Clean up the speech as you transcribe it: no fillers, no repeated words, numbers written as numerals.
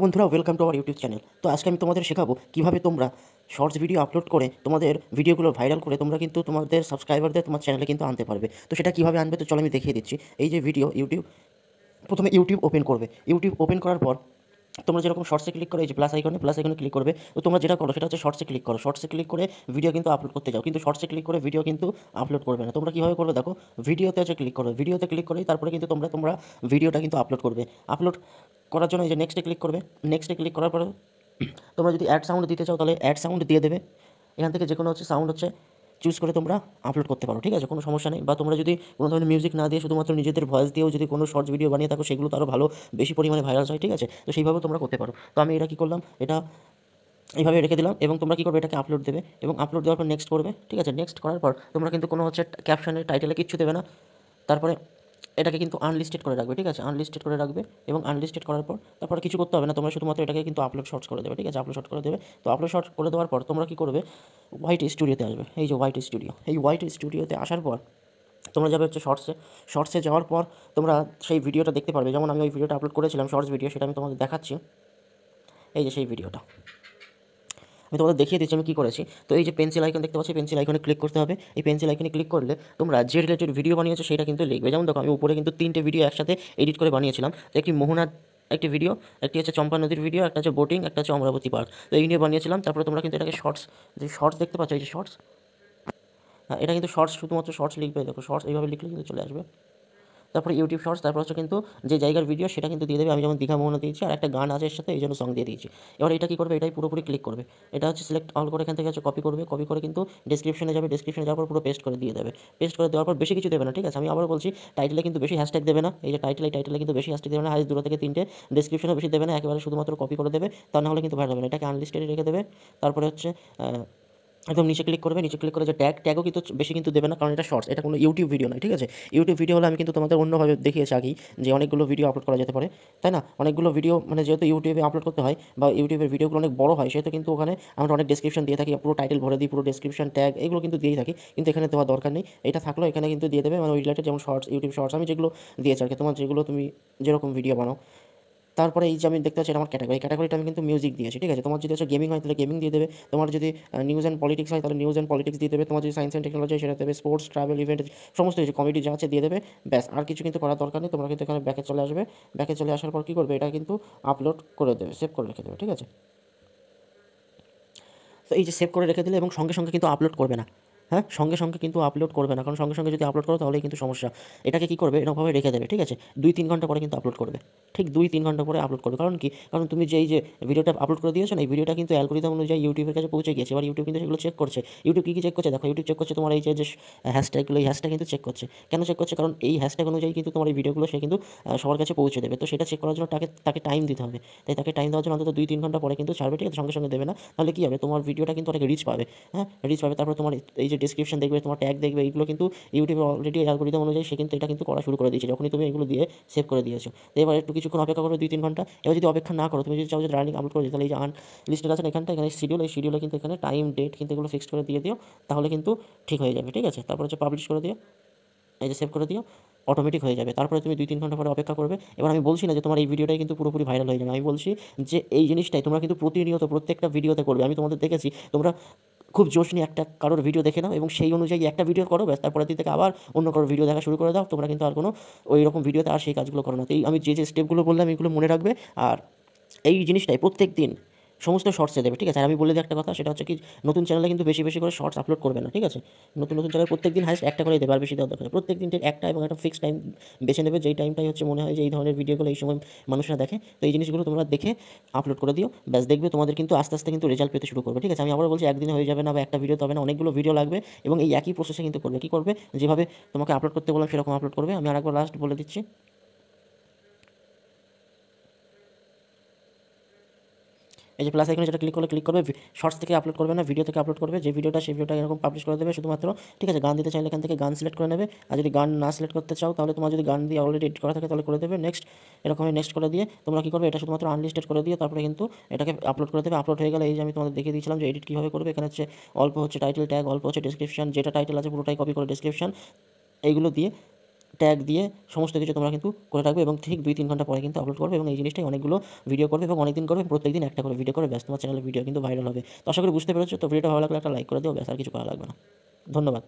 বন্ধুরা, welcome to our YouTube channel. তো আজকে আমি তোমাদের শেখাবো কীভাবে তোমরা শর্টস ভিডিও আপলোড করে তোমাদের ভিডিওগুলো ভাইরাল করে তোমরা কিন্তু তোমাদের সাবস্ক্রাইবারদের তোমার চ্যানেলে কিন্তু আনতে পারবে। তো সেটা কীভাবে আনবে, তো চলো আমি দেখিয়ে দিচ্ছি। এই যে ভিডিও প্রথমে ইউটিউব ওপেন করবে। ইউটিউব ওপেন করার পর তোমরা যেরকম শর্টসে ক্লিক করে এই যে প্লাস আইকনে ক্লিক করবে। তো তোমরা যেটা করো সেটা হচ্ছে শর্টসে ক্লিক করো। শর্টসে ক্লিক করে ভিডিও কিন্তু আপলোড করতে যাও, কিন্তু শর্টসে ক্লিক করে ভিডিও কিন্তু আপলোড করবে না। তোমরা কীভাবে করবে দেখো, ভিডিওতে হচ্ছে ক্লিক করো। ভিডিওতে ক্লিক করেই তারপরে কিন্তু তোমরা ভিডিওটা কিন্তু আপলোড করবে। আপলোড করার জন্য এই যে নেক্সটে ক্লিক করবে। নেক্সটে ক্লিক করার পরে তোমরা যদি অ্যাড সাউন্ড দিতে চাও তাহলে অ্যাড সাউন্ড দিয়ে দেবে। এখান থেকে যে কোনো সাউন্ড চুজ করে তোমরা আপলোড করতে পারো, ঠিক আছে, কোনো সমস্যা নেই। বা তোমরা যদি কোনো ধরনের মিউজিক না দিয়ে শুধুমাত্র নিজেদের ভয়েস দিয়েও যদি কোনো শর্টস ভিডিও বানিয়ে থাকো, সেগুলো তো আরও ভালো, বেশি পরিমাণে ভাইরাল হয়, ঠিক আছে। তো সেইভাবেও তোমরা করতে পারো। তো আমি এটা কী করলাম, এটা এইভাবে রেখে দিলাম এবং তোমরা কী করবে, এটাকে আপলোড দেবে এবং আপলোড দেওয়ার পর নেক্সট করবে, ঠিক আছে। নেক্সট করার পর তোমরা কিন্তু কোনো ক্যাপশনে টাইটেলে কিচ্ছু দেবে না। তারপরে এটাকে কিন্তু আনলিস্টেড করে রাখবে, ঠিক আছে, আনলিস্টেড করে রাখবে। এবং আনলিস্টেড করার পর তারপরে কিছু করতে হবে না, তোমরা শুধুমাত্র এটাকে কিন্তু আপলোড শর্টস করে দেবে, ঠিক আছে, আপলোড শর্ট করে দেবে। তো আপলোড শর্ট করে দেওয়ার পর তোমরা কী করবে, হোয়াইট স্টুডিওতে আসবে। এই যে হোয়াইট স্টুডিও, এই হোয়াইট স্টুডিওতে আসার পর তোমরা যাবে হচ্ছে শর্টসে যাওয়ার পর তোমরা সেই ভিডিওটা দেখতে পারবে। যেমন আমি ওই ভিডিওটা আপলোড করেছিলাম, শর্টস ভিডিও, সেটা আমি তোমাদের দেখাচ্ছি। এই যে সেই ভিডিওটা আমি তোমাদের দেখিয়ে দিচ্ছি আমি কী করেছি। তো এই যে পেন্সিল আইকন দেখতে পাচ্ছি, পেন্সিল আইকনে ক্লিক করতে হবে। এই পেন্সিল আইকনে ক্লিক করলে তোমরা যে রিলেটেড ভিডিও বানিয়েছো সেটা কিন্তু লিখবে। যেমন দেখো, আমি উপরে কিন্তু 3টে ভিডিও একসাথে এডিট করে বানিয়েছিলাম। তো একটি মোহনার একটি ভিডিও, একটি হচ্ছে চম্পা নদীর ভিডিও, একটা হচ্ছে বোটিং, একটা হচ্ছে অমরাবতী পার্ক। তো এই নিয়ে বানিয়েছিলাম। তারপরে তোমরা কিন্তু এটাকে শর্টস দেখতে পাচ্ছ, এই যে শর্টস, এটা কিন্তু শর্টস, শুধুমাত্র শর্টস লিখবে। দেখো শর্টস এইভাবে লিখলে কিন্তু চলে আসবে। তারপরে ইউটিউব শর্টস, তারপর হচ্ছে কিন্তু যে জায়গার ভিডিও সেটা কিন্তু দিয়ে দেবে। আমি যেমন দীঘা মোহনা দিয়েছি, আর একটা গান আছে এর সাথে, এই জন্য সং দিয়ে দিয়েছি। এবার এটা কী করবে, এটাই পুরোপুরি ক্লিক করবে। এটা হচ্ছে সিলেক্ট অল করে এখান থেকে হচ্ছে কপি করবে। কপি করে কিন্তু ডেসক্রিপশনে যাবে, ডেসক্রিপশনে যাওয়ার পর পুরো পেস্ট করে দিয়ে দেবে। পেস্ট করে দেওয়ার পর বেশি কিছু দেবে না, ঠিক আছে। আমি আবার বলছি, টাইটেলে কিন্তু বেশি হ্যাশট্যাগ দেবে না। এই যে টাইটেলে কিন্তু বেশি হ্যাশট্যাগ দেবে না, হাইস্ট 2 থেকে 3টে। ডেসক্রিপশনে বেশি দেবে না, একেবারে শুধুমাত্র কপি করে দেবে। তা না হলে কিন্তু ভাইরাল হবে না। এটাকে আনলিস্টেডে রেখে দেবে। তারপরে হচ্ছে একদম নিচে ক্লিক করবে। নিচে ক্লিক করে যে ট্যাগও কিন্তু বেশি কিন্তু দেবে না, কারণ এটা শর্টস, এটা কোনো ইউটিউব ভিডিও নয়, ঠিক আছে। ইউটিউব ভিডিও হলে আমি কিন্তু তোমাদের অন্যভাবে দেখিয়েছি আগেই, যে অনেকগুলো ভিডিও আপলোড করা যেতে পারে, তাই না। অনেকগুলো ভিডিও মানে যেহেতু ইউটিউবে আপলোড করতে হয় বা ইউটিউবের ভিডিওগুলো অনেক বড় হয়, সেহেতু কিন্তু ওখানে আমরা অনেক ডেসক্রিপশন দিয়ে থাকি, পুরো টাইটেল ভরে দিই, পুরো ডেসক্রিপশন ট্যাগ এগুলো কিন্তু দিয়েই থাকি। কিন্তু এখানে দেওয়ার দরকার নেই, এটা থাকলেও এখানে কিন্তু দিয়ে দেবে, মানে ওই রিলেটেড যেমন শর্টস, ইউটিউব শর্টস আমি যেগুলো দিয়েছি আর কি, তোমার যেগুলো তুমি যেরকম ভিডিও বানাও। তারপরে এই যে আমি দেখতে পাচ্ছি, এটা আমার ক্যাটাগরি, ক্যাটাগরিটা আমি কিন্তু মিউজিক দিয়েছি, ঠিক আছে। তোমার যদি হচ্ছে গেমিং হয় তাহলে গেমিং দিয়ে দেবে। তোমার যদি নিউজ অ্যান্ড পলিটিক্স হয় তাহলে নিউজ অ্যান্ড পলিটিক্স দিয়ে দেবে। তোমার যদি সায়েন্স অ্যান্ড টেকনোলজি হয় সেটা দেবে। স্পোর্টস, ট্রাভেল, ইভেন্ট, সমস্ত কিছু, কমেডি যা আছে দিয়ে দেবে। ব্যাস, আর কিছু কিন্তু করার দরকার নেই। তোমরা কিন্তু এখানে ব্যাকে চলে আসবে। ব্যাকে চলে আসার পর কী করবে, এটা কিন্তু আপলোড করে দেবে, সেভ করে রেখে দেবে, ঠিক আছে। তো এই যে সেভ করে রেখে দিলে এবং সঙ্গে সঙ্গে কিন্তু আপলোড করবে না, হ্যাঁ, সঙ্গে সঙ্গে কিন্তু আপলোড করবে না, কারণ সঙ্গে সঙ্গে যদি আপলোড করো তাহলেই কিন্তু সমস্যা। এটাকে কী করবে, এরকমভাবে রেখে দেবে, ঠিক আছে। 2-3 ঘন্টা পরে কিন্তু আপলোড করবে, ঠিক 2-3 ঘন্টা পরে আপলোড করবে। কারণ কি, কারণ তুমি যে এই যে ভিডিওটা আপলোড করে দিয়েছো না, এই ভিডিওটা কিন্তু অ্যালগরিদম অনুযায়ী ইউটিউবের কাছে পৌঁছে গিয়েছে। এবার ইউটিউব কিন্তু সেগুলো চেক করছে। ইউটিউব কী চেক করছে দেখো, ইউটিউব চেক করছে তোমার এই যে হ্যাশট্যাগুলো, এই হ্যাশট্যাগ কিন্তু চেক করছে। কেন চেক করছে, কারণ এই হ্যাশট্যাগ অনুযায়ী কিন্তু তোমার এই ভিডিওগুলো সে কিন্তু সবার কাছে পৌঁছে দেবে। তো সেটা চেক করার জন্য তাকে টাইম দিতে হবে। তাই তাকে টাইম দেওয়ার জন্য অন্তত 2-3 ঘন্টা পরে কিন্তু ছাড়বে, ঠিক আছে, সঙ্গে সঙ্গে দেবে না। তাহলে কী হবে, তোমার ভিডিওটা কিন্তু অনেক রিচ পাবে, হ্যাঁ, রিচ পাবে। তারপর তোমার এই যে ডেসক্রিপশন দেখবে, তোমার ট্যাগ দেখবে, এইগুলো কিন্তু ইউটিউবে অলরেডি অ্যালগরিদম অনুযায়ী সে কিন্তু এটা কিন্তু করা শুরু করে দিয়েছে, যখনই তুমি এগুলো দিয়ে সেভ করে দিয়েছো। তো এবার একটু কিছুক্ষণ অপেক্ষা করো, 2-3 ঘন্টা। এবার যদি অপেক্ষা না করো, তুমি যদি চাও যে রানিং আপলোড করে দিতে, তাহলে এই যে লিস্টেড আছে না এখানটা, এখানে শিডিউল, এই শিডিউলে কিন্তু এখানে টাইম ডেট কিন্তু এগুলো ফিক্সড করে দিয়ে দিও, তাহলে কিন্তু ঠিক হয়ে যাবে, ঠিক আছে। তারপর হচ্ছে পাবলিশ করে দিও, এই যে সেভ করে দিও, অটোমেটিক হয়ে যাবে। তারপরে তুমি 2-3 ঘন্টা পরে অপেক্ষা করবে। এবার আমি বলছি না যে তোমার এই ভিডিওটাই কিন্তু পুরোপুরি ভাইরাল হয়ে যাবে, আমি বলছি যে এই জিনিসটাই তোমরা কিন্তু প্রতিনিয়ত প্রত্যেকটা ভিডিওতে করবে। আমি তোমাদের দেখেছি, তোমরা খুব জোশ নিয়ে একটা কারোর ভিডিও দেখে নাও এবং সেই অনুযায়ী একটা ভিডিও করো, ব্যাস, তারপরের দিন থেকে আবার অন্য কারোর ভিডিও দেখা শুরু করে দাও। তোমরা কিন্তু আর কোনো ওই রকম ভিডিওতে আর সেই কাজগুলো করো না। তো এই আমি যে স্টেপগুলো বললাম এগুলো মনে রাখবে। আর এই জিনিসটাই প্রত্যেক দিন সমস্ত শর্টসে দেবে, ঠিক আছে। আর আমি বলে দিই একটা কথা, সেটা হচ্ছে কি, নতুন চ্যানেলে কিন্তু বেশি বেশি করে শর্টস আপলোড করবে না, ঠিক আছে। নতুন নতুন চ্যানেল প্রত্যেক দিন হাইস্ট একটা করে দেবে, আর বেশি দেওয়ার দরকার নেই। প্রত্যেক দিন ঠিক একটা এবং একটা ফিক্সড টাইম বেছে নেবে, যেই টাইমটাই হচ্ছে মনে হয় যে এই ধরনের ভিডিওগুলো এই সময় মানুষরা দেখে। তো এই জিনিসগুলো তোমরা দেখে আপলোড করে দিও, ব্যাস, দেখবে তোমাদের কিন্তু আস্তে আস্তে কিন্তু রেজাল্ট পেতে শুরু করবে, ঠিক আছে। আমি আবার বলছি, একদিনে হয়ে যাবে না বা একটা ভিডিও হবে না, অনেকগুলো ভিডিও লাগবে এবং এই একই প্রসেসে কিন্তু করবে। কী করবে, যেভাবে তোমাকে আপলোড করতে বললাম সেরকম আপলোড করবে। আমি আরেকবার লাস্ট বলে দিচ্ছি, এই যে প্লাস আইকনে যেটা ক্লিক করবে, শর্টস থেকে আপলোড করবে না, ভিডিও থেকে আপলোড করবে। যে ভিডিওটা সেই ভিডিওটা এরকম পাবলিশ করে দেবে শুধুমাত্র, ঠিক আছে। গান দিতে চাইলে এখান থেকে গান সিলেক্ট করে নেবে, আর যদি গান না সিলেক্ট করতে চাও তাহলে তোমার যদি গান দিয়ে অলরেডি এডিট করা থাকে তাহলে করে দেবে। নেক্সট, এরকমই নেক্সট করে দিয়ে তোমরা কী করবে, এটা শুধুমাত্র আনলিস্টেড করে দিয়ে তারপরে কিন্তু এটাকে আপলোড করে দেবে। আপলোড হয়ে গেলে এই যে আমি তোমাদের দেখিয়ে দিয়েছিলাম যে এডিট কীভাবে করবে, এখানে হচ্ছে অল্প হচ্ছে টাইটেল ট্যাগ, অল্প হচ্ছে ডেসক্রিপশন, যেটা টাইটেল আছে পুরোটাই কপি করে ডেসক্রিপশন এইগুলো দিয়ে ট্যাগ দিয়ে সমস্ত কিছু তোমরা কিন্তু করে রাখবে এবং ঠিক 2-3 ঘন্টা পরে কিন্তু আপলোড করবে এবং এই জিনিসটাই অনেকগুলো ভিডিও করবে এবং অনেকদিন করবে, প্রত্যেকদিন একটা করে ভিডিও করে ব্যাস তোমার চ্যানেলের ভিডিও কিন্তু ভাইরাল হবে। তো আশা করি বুঝতে পেরেছো। তো ভিডিওটা ভালো লাগলে একটা লাইক করে দিও, ব্যাস আর কিছু করা লাগবে না। ধন্যবাদ।